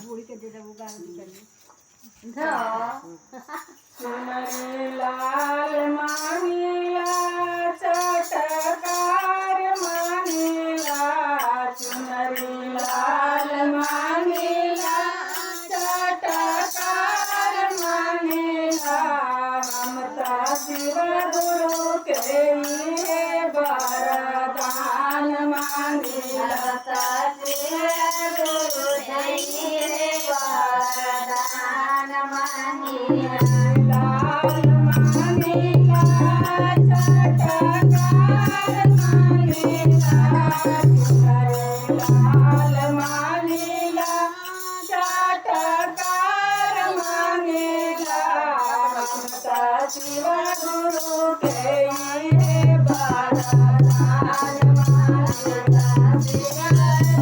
बूढ़ी के दे वो गाना चुनरी लाल मांगीला चटकार मांगीला चुनरी लाल मांगीला चटकार मांगीला ममता शिव गुरु के वरदान मांगीला शिव गुरु वरदान मांगीला लाल मांगीला चटकार मांगीला लाल मांगीला चटकार मांगीला ममता शिव गुरु के वरदान मांगीला शिव गुरु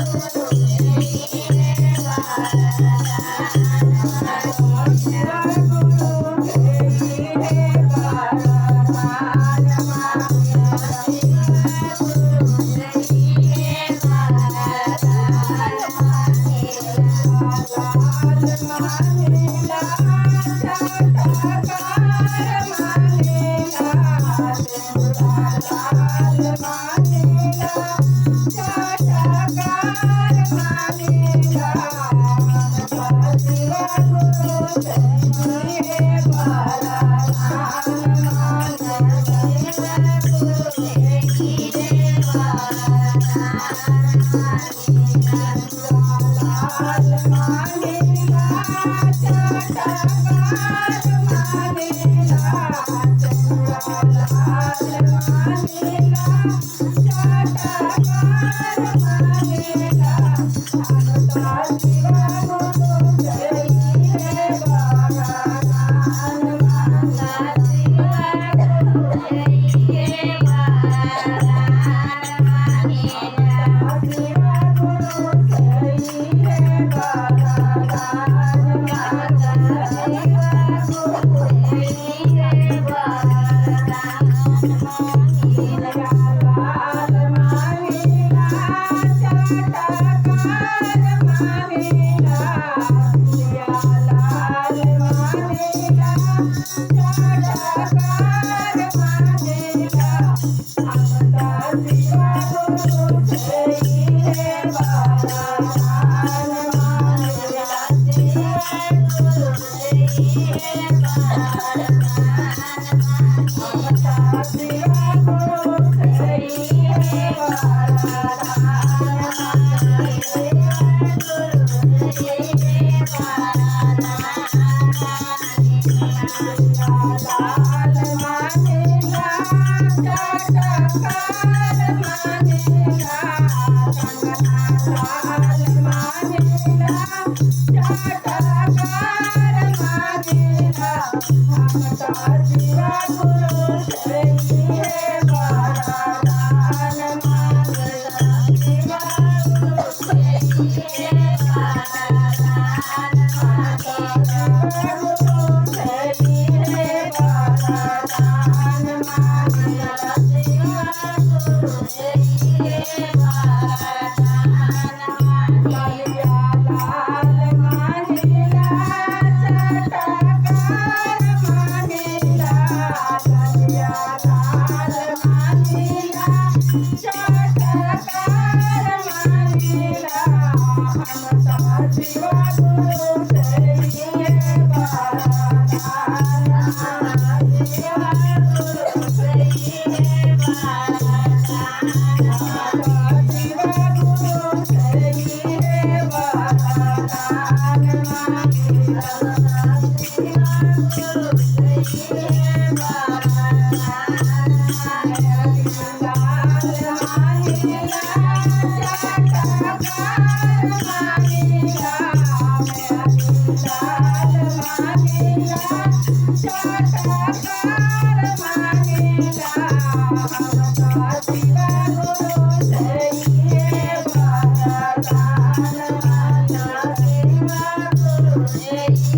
Thank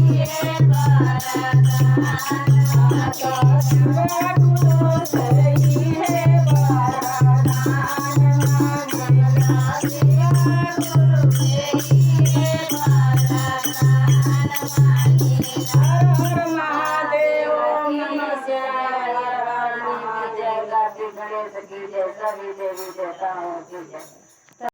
you. હર મહાદેવ નમઃ શિવાય. જય ગણેશ કી જય સभी देवी देवताओं की जय